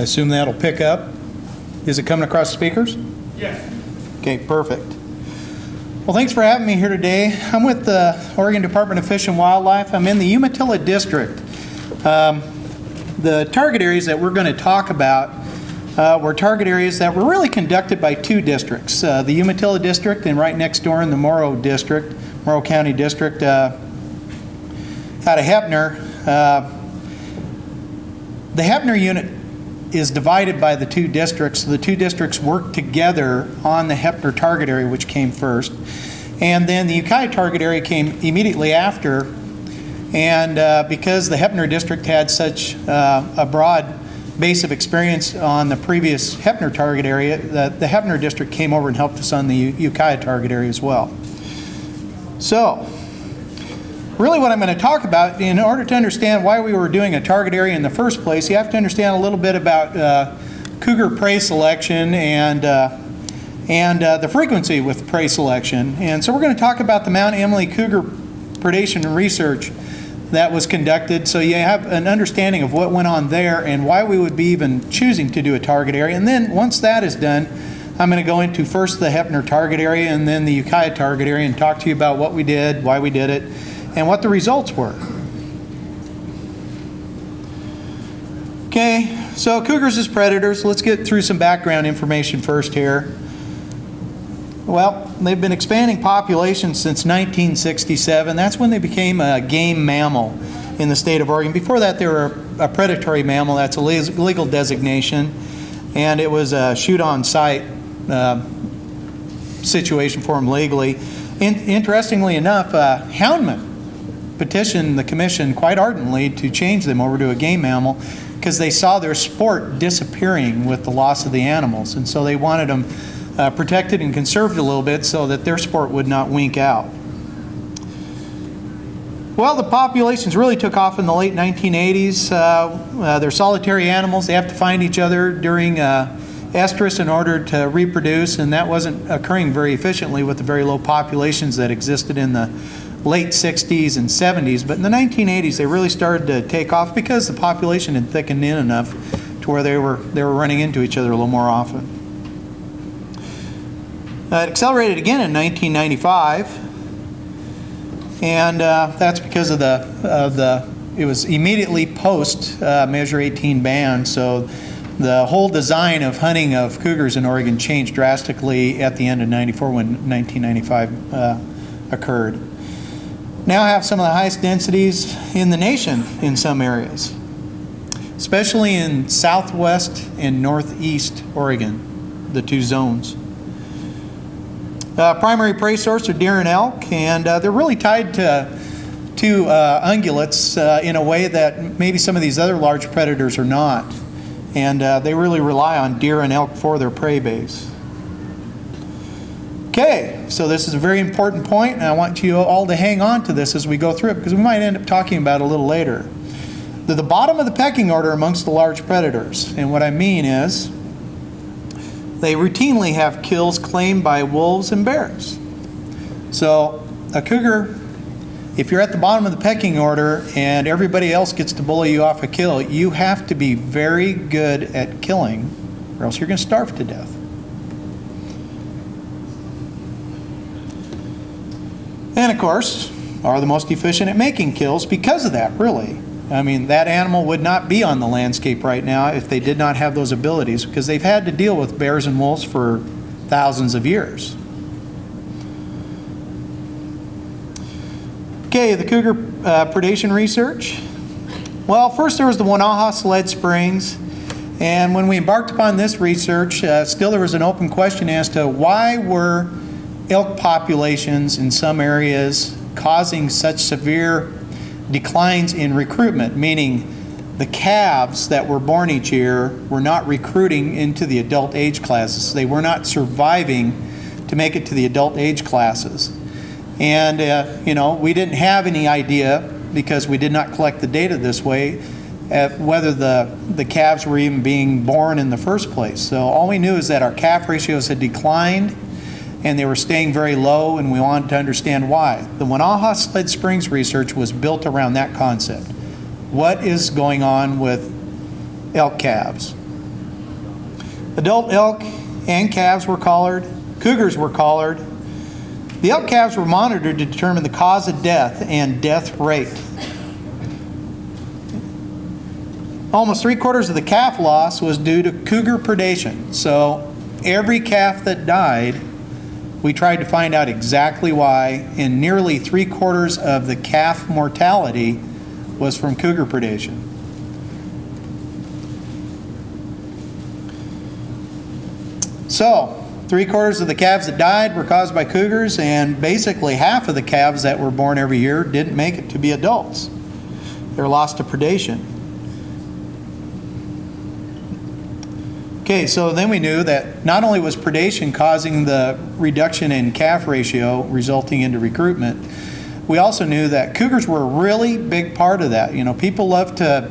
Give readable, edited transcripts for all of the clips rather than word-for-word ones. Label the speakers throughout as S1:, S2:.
S1: I assume that'll pick up. Is it coming across speakers?
S2: Yes.
S1: Okay, perfect. Well, thanks for having me here today. I'm with the Oregon Department of Fish and Wildlife. I'm in the Umatilla District. The target areas that we're going to talk about were target areas that were really conducted by two districts, the Umatilla District and right next door in the Morrow District, Morrow County District out of Heppner. The Heppner unit is divided by the two districts. The two districts work together on the Heppner target area, which came first. And then the Ukiah target area came immediately after. And because the Heppner district had such a broad base of experience on the previous Heppner target area, the Heppner district came over and helped us on the Ukiah target area as well. So, really what I'm going to talk about, in order to understand why we were doing a target area in the first place, you have to understand a little bit about cougar prey selection and the frequency with prey selection. And so we're going to talk about the Mount Emily cougar predation research that was conducted, so you have an understanding of what went on there and why we would be even choosing to do a target area. And then once that is done, I'm going to go into first the Heppner target area and then the Ukiah target area and talk to you about what we did, why we did it, and what the results were. Okay, so cougars as predators. Let's get through some background information first here. Well, they've been expanding populations since 1967. That's when they became a game mammal in the state of Oregon. Before that, they were a predatory mammal. That's a legal designation, and it was a shoot-on-sight situation for them legally. Interestingly enough, houndmen petitioned the commission quite ardently to change them over to a game mammal because they saw their sport disappearing with the loss of the animals, and so they wanted them protected and conserved a little bit so that their sport would not wink out. Well, the populations really took off in the late 1980s. They're solitary animals. They have to find each other during estrus in order to reproduce, and that wasn't occurring very efficiently with the very low populations that existed in the late 60s and 70s. But in the 1980s, they really started to take off because the population had thickened in enough to where they were running into each other a little more often. It accelerated again in 1995, and that's because of it was immediately post Measure 18 ban, so the whole design of hunting of cougars in Oregon changed drastically at the end of 94 when 1995 occurred. Now have some of the highest densities in the nation in some areas, especially in southwest and northeast Oregon, the two zones. Primary prey source are deer and elk, and they're really tied to ungulates in a way that maybe some of these other large predators are not. And they really rely on deer and elk for their prey base. Okay, so this is a very important point, and I want you all to hang on to this as we go through it, because we might end up talking about it a little later. They're the bottom of the pecking order amongst the large predators, and what I mean is they routinely have kills claimed by wolves and bears. So a cougar, if you're at the bottom of the pecking order and everybody else gets to bully you off a kill, you have to be very good at killing, or else you're going to starve to death. And of course, are the most efficient at making kills because of that, really. I mean, that animal would not be on the landscape right now if they did not have those abilities, because they've had to deal with bears and wolves for thousands of years. Okay, the cougar predation research. Well, first there was the Wanaha Sled Springs, and when we embarked upon this research, still there was an open question as to why were elk populations in some areas causing such severe declines in recruitment, meaning the calves that were born each year were not recruiting into the adult age classes. They were not surviving to make it to the adult age classes. And, you know, we didn't have any idea, because we did not collect the data this way, whether the calves were even being born in the first place. So all we knew is that our calf ratios had declined and they were staying very low, and we wanted to understand why. The Wanaha Sled Springs research was built around that concept. What is going on with elk calves? Adult elk and calves were collared. Cougars were collared. The elk calves were monitored to determine the cause of death and death rate. Almost 3/4 of the calf loss was due to cougar predation. So every calf that died, we tried to find out exactly why, and nearly 3/4 of the calf mortality was from cougar predation. So 3/4 of the calves that died were caused by cougars, and basically half of the calves that were born every year didn't make it to be adults. They were lost to predation. Okay, so then we knew that not only was predation causing the reduction in calf ratio resulting into recruitment, we also knew that cougars were a really big part of that. You know, people love to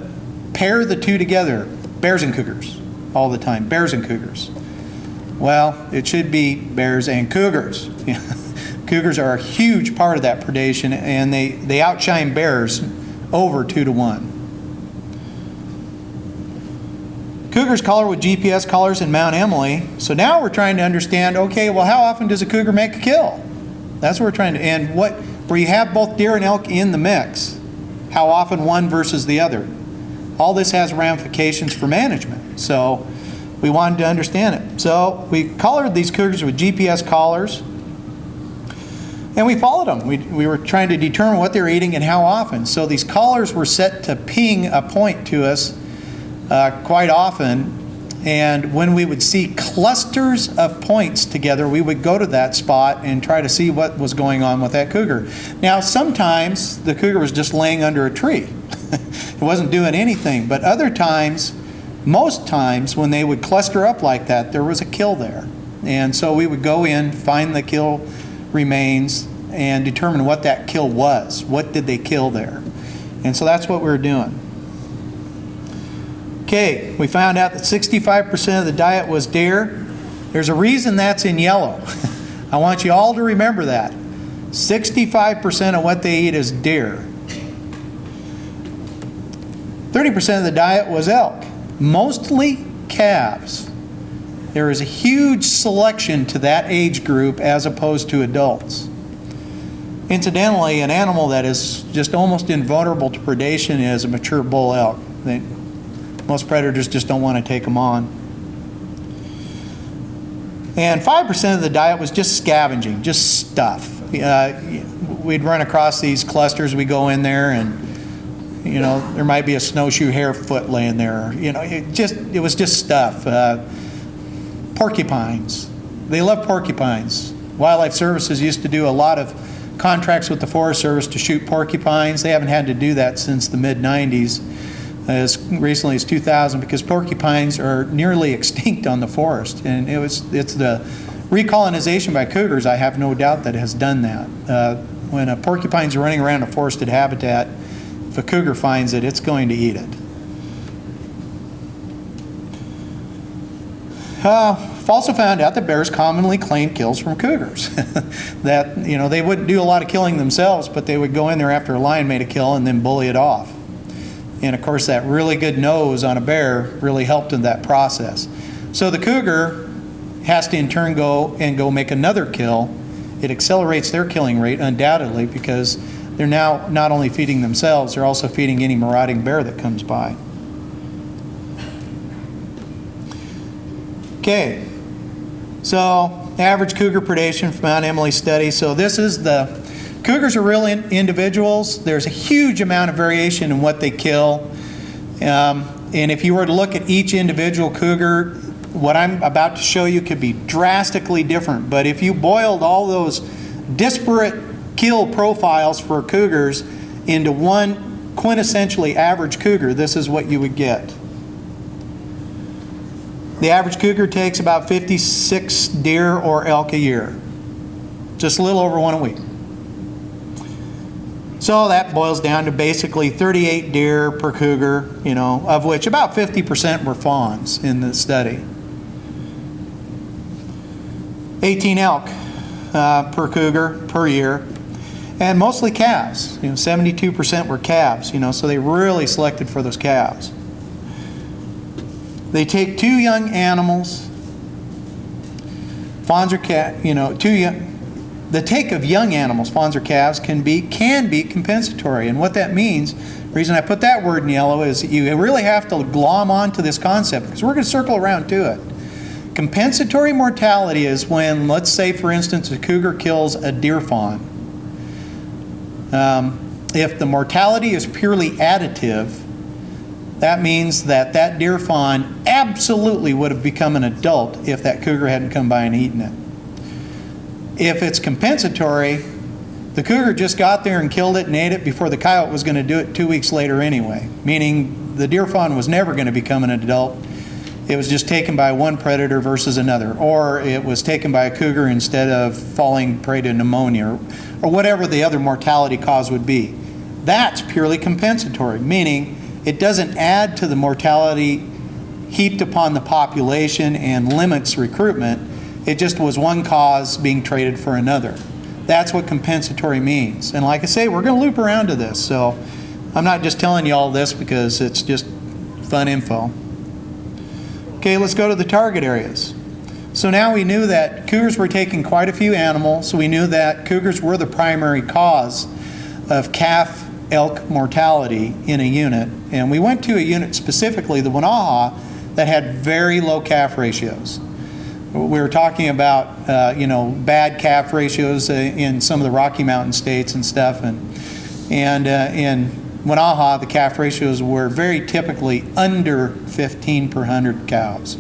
S1: pair the two together, bears and cougars, all the time, bears and cougars. Well, it should be bears and cougars. Cougars are a huge part of that predation, and they outshine bears over 2 to 1. Cougars collar with GPS collars in Mount Emily. So now we're trying to understand, okay, well, how often does a cougar make a kill? That's what we're trying to, and where you have both deer and elk in the mix, how often one versus the other. All this has ramifications for management. So we wanted to understand it. So we collared these cougars with GPS collars, and we followed them. We were trying to determine what they were eating and how often. So these collars were set to ping a point to us quite often, and when we would see clusters of points together, we would go to that spot and try to see what was going on with that cougar. Now, sometimes the cougar was just laying under a tree. It wasn't doing anything, but other times, most times when they would cluster up like that, there was a kill there. And so we would go in, find the kill remains, and determine what that kill was. What did they kill there? And so that's what we were doing. Okay, we found out that 65% of the diet was deer. There's a reason that's in yellow. I want you all to remember that. 65% of what they eat is deer. 30% of the diet was elk. Mostly calves. There is a huge selection to that age group as opposed to adults. Incidentally, an animal that is just almost invulnerable to predation is a mature bull elk. Most predators just don't want to take them on. And 5% of the diet was just scavenging, just stuff. We'd run across these clusters, we go in there, and there might be a snowshoe hare foot laying there. It was just stuff. Porcupines. They love porcupines. Wildlife Services used to do a lot of contracts with the Forest Service to shoot porcupines. They haven't had to do that since the mid-90s, as recently as 2000, because porcupines are nearly extinct on the forest. And it's the recolonization by cougars, I have no doubt, that has done that. When a porcupine's running around a forested habitat, if a cougar finds it, it's going to eat it. We've also found out that bears commonly claim kills from cougars. That, they wouldn't do a lot of killing themselves, but they would go in there after a lion made a kill and then bully it off. And of course, that really good nose on a bear really helped in that process. So the cougar has to in turn go make another kill. It accelerates their killing rate undoubtedly, because they're now not only feeding themselves, they're also feeding any marauding bear that comes by. Okay, so average cougar predation from Mount Emily study. So this is cougars are real individuals. There's a huge amount of variation in what they kill. And if you were to look at each individual cougar, what I'm about to show you could be drastically different. But if you boiled all those disparate kill profiles for cougars into one quintessentially average cougar, this is what you would get. The average cougar takes about 56 deer or elk a year. Just a little over one a week. So that boils down to basically 38 deer per cougar, of which about 50% were fawns in the study. 18 elk per cougar per year, and mostly calves. 72% were calves, so they really selected for those calves. They take 2 young animals Fawns or the take of young animals, fawns or calves, can be compensatory. And what that means, the reason I put that word in yellow is that you really have to glom onto this concept, because we're going to circle around to it. Compensatory mortality is when, let's say for instance, a cougar kills a deer fawn. If the mortality is purely additive, that means that that deer fawn absolutely would have become an adult if that cougar hadn't come by and eaten it. If it's compensatory, the cougar just got there and killed it and ate it before the coyote was going to do it 2 weeks later anyway, meaning the deer fawn was never going to become an adult. It was just taken by one predator versus another, or it was taken by a cougar instead of falling prey to pneumonia, or whatever the other mortality cause would be. That's purely compensatory, meaning it doesn't add to the mortality heaped upon the population and limits recruitment. It just was one cause being traded for another. That's what compensatory means. And like I say, we're going to loop around to this, so I'm not just telling you all this because it's just fun info. Okay, let's go to the target areas. So now we knew that cougars were taking quite a few animals, so we knew that cougars were the primary cause of calf elk mortality in a unit. And we went to a unit specifically, the Wanaha, that had very low calf ratios. We were talking about bad calf ratios in some of the Rocky Mountain states and stuff, and in Wanaha, the calf ratios were very typically under 15 per 100 cows,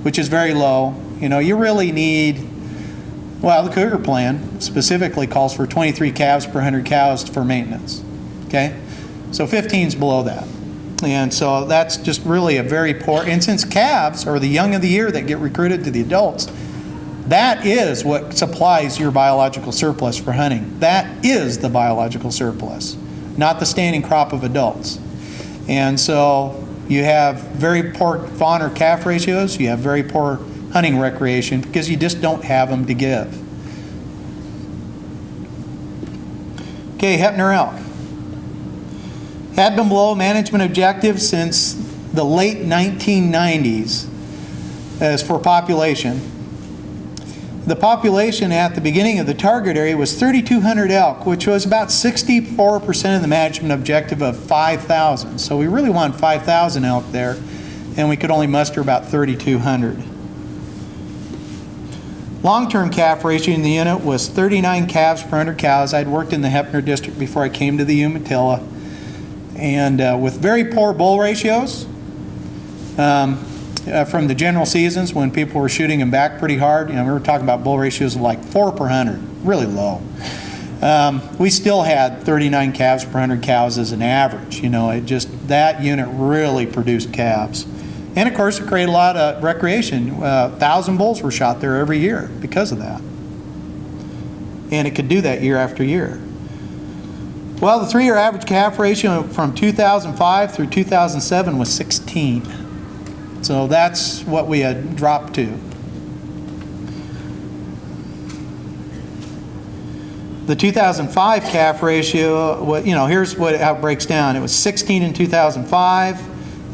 S1: which is very low. You really need, well, the Cougar plan specifically calls for 23 calves per 100 cows for maintenance. Okay, so 15 is below that. And so that's just really a very poor, and since calves are the young of the year that get recruited to the adults, that is what supplies your biological surplus for hunting. That is the biological surplus, not the standing crop of adults. And so you have very poor fawn or calf ratios, you have very poor hunting recreation because you just don't have them to give. Okay, Heppner elk. Had been below management objectives since the late 1990s as for population. The population at the beginning of the target area was 3,200 elk, which was about 64% of the management objective of 5,000. So we really wanted 5,000 elk there, and we could only muster about 3,200. Long-term calf ratio in the unit was 39 calves per 100 cows. I'd worked in the Heppner district before I came to the Umatilla. And with very poor bull ratios from the general seasons when people were shooting them back pretty hard. We were talking about bull ratios of like 4 per 100, really low. We still had 39 calves per 100 cows as an average. That unit really produced calves. And of course, it created a lot of recreation. 1,000 bulls were shot there every year because of that. And it could do that year after year. Well, the 3-year average calf ratio from 2005 through 2007 was 16. So that's what we had dropped to. The 2005 calf ratio, here's how it breaks down. It was 16 in 2005,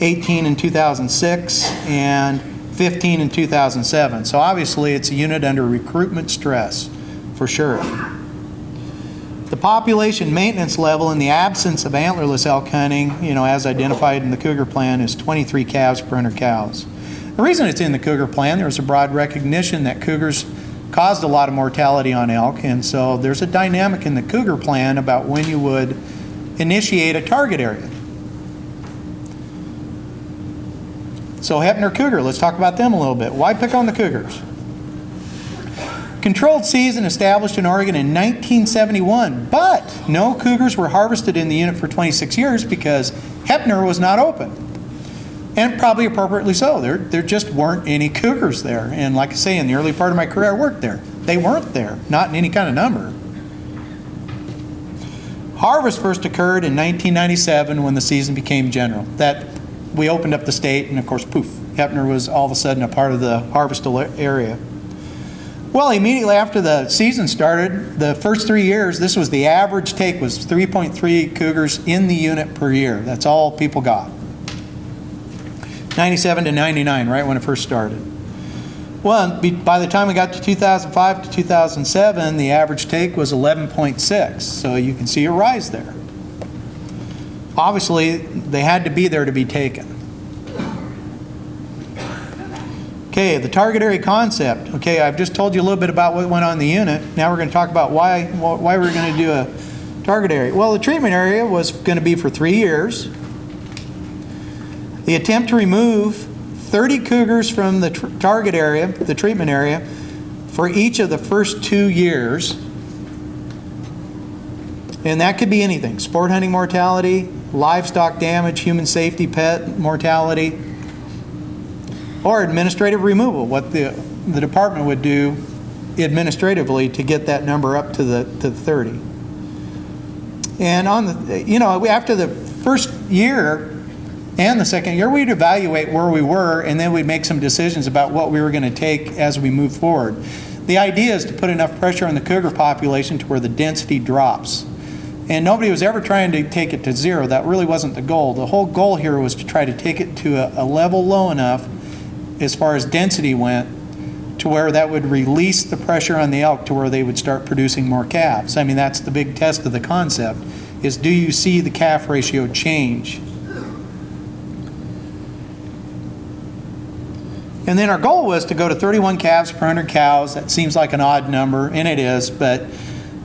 S1: 18 in 2006, and 15 in 2007. So obviously it's a unit under recruitment stress, for sure. The population maintenance level in the absence of antlerless elk hunting, as identified in the Cougar plan, is 23 calves per 100 cows. The reason it's in the Cougar plan, there was a broad recognition that cougars caused a lot of mortality on elk, and so there's a dynamic in the Cougar plan about when you would initiate a target area. So Heppner Cougar, let's talk about them a little bit. Why pick on the cougars? Controlled season established in Oregon in 1971, but no cougars were harvested in the unit for 26 years because Heppner was not open. And probably appropriately so. There just weren't any cougars there. And like I say, in the early part of my career, I worked there. They weren't there, not in any kind of number. Harvest first occurred in 1997 when the season became general. That we opened up the state, and of course, poof, Heppner was all of a sudden a part of the harvestable area. Well, immediately after the season started, the first 3 years, this was the average take was 3.3 cougars in the unit per year. That's all people got. 97 to 99, right when it first started. Well, by the time we got to 2005 to 2007, the average take was 11.6. So you can see a rise there. Obviously, they had to be there to be taken. Okay, the target area concept. Okay, I've just told you a little bit about what went on in the unit. Now we're going to talk about why we're going to do a target area. Well, the treatment area was going to be for 3 years. The attempt to remove 30 cougars from the target area, the treatment area, for each of the first 2 years. And that could be anything: sport hunting mortality, livestock damage, human safety, pet mortality, or administrative removal, what the department would do administratively to get that number up to the 30. And on the, after the first year and the second year, we'd evaluate where we were, and then we'd make some decisions about what we were going to take as we move forward. The idea is to put enough pressure on the cougar population to where the density drops. And nobody was ever trying to take it to zero. That really wasn't the goal. The whole goal here was to try to take it to a level low enough as far as density went to where that would release the pressure on the elk to where they would start producing more calves. I mean, that's the big test of the concept, is do you see the calf ratio change? And then our goal was to go to 31 calves per 100 cows. That seems like an odd number, and it is, but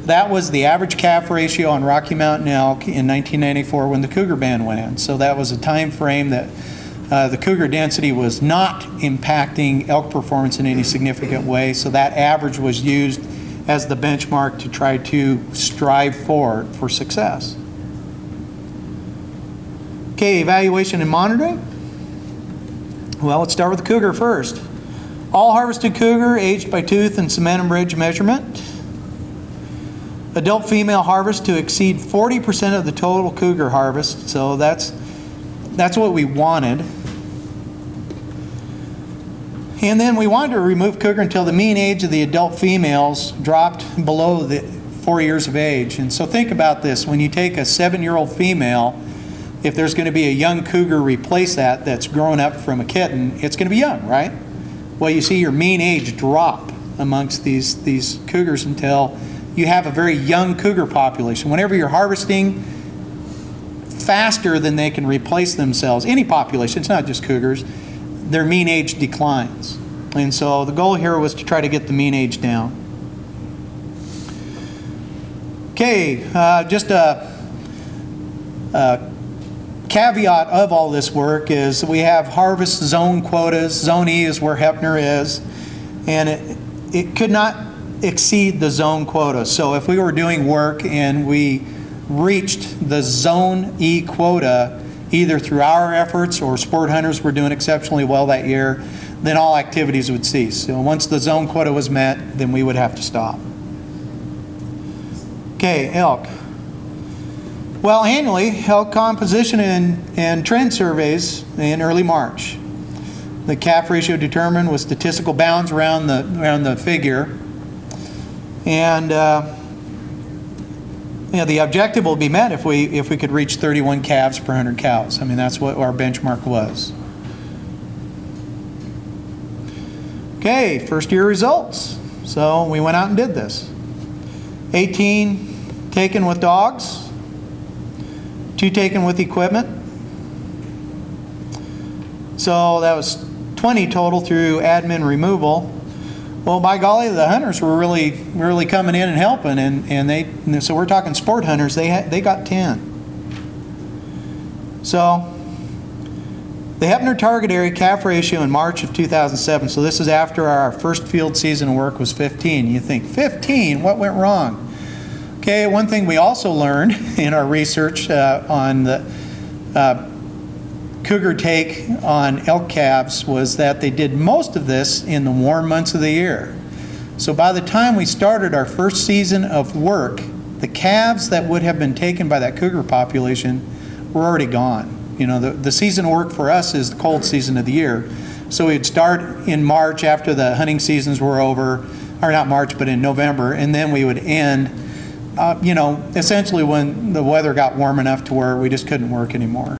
S1: that was the average calf ratio on Rocky Mountain elk in 1994 when the cougar ban went in. So that was a time frame that the cougar density was not impacting elk performance in any significant way. So that average was used as the benchmark to try to strive for success. Okay, evaluation and monitoring. Well, let's start with the cougar first. All harvested cougar aged by tooth and cementum bridge measurement. Adult female harvest to exceed 40% of the total cougar harvest. So that's what we wanted. And then we wanted to remove cougar until the mean age of the adult females dropped below the 4 years of age. And so think about this. When you take a 7-year-old female, if there's going to be a young cougar replace that's grown up from a kitten, it's going to be young, right? Well, you see your mean age drop amongst these cougars until you have a very young cougar population. Whenever you're harvesting faster than they can replace themselves, any population, it's not just cougars, their mean age declines. And so the goal here was to try to get the mean age down. Okay, just a caveat of all this work is we have harvest zone quotas. Zone E is where Heppner is, and it could not exceed the zone quota. So if we were doing work and we reached the zone E quota, either through our efforts or sport hunters were doing exceptionally well that year, then all activities would cease. So once the zone quota was met, then we would have to stop. Okay, elk. Well, annually, elk composition and trend surveys in early March. The calf ratio determined with statistical bounds around the figure. And the objective will be met if we could reach 31 calves per 100 cows. I mean, that's what our benchmark was. Okay, first year results. So we went out and did this. 18 taken with dogs, 2 taken with equipment. So that was 20 total through admin removal. Well, by golly, the hunters were really coming in and helping, and so we're talking sport hunters. They got 10. So the Heppner target area calf ratio in March of 2007. So this is after our first field season of work was 15. You think 15? What went wrong? Okay, one thing we also learned in our research on the cougar take on elk calves was that they did most of this in the warm months of the year. So by the time we started our first season of work, the calves that would have been taken by that cougar population were already gone. You know, the season of work for us is the cold season of the year. So we'd start in March after the hunting seasons were over, or not March, but in November, and then we would end, essentially when the weather got warm enough to where we just couldn't work anymore.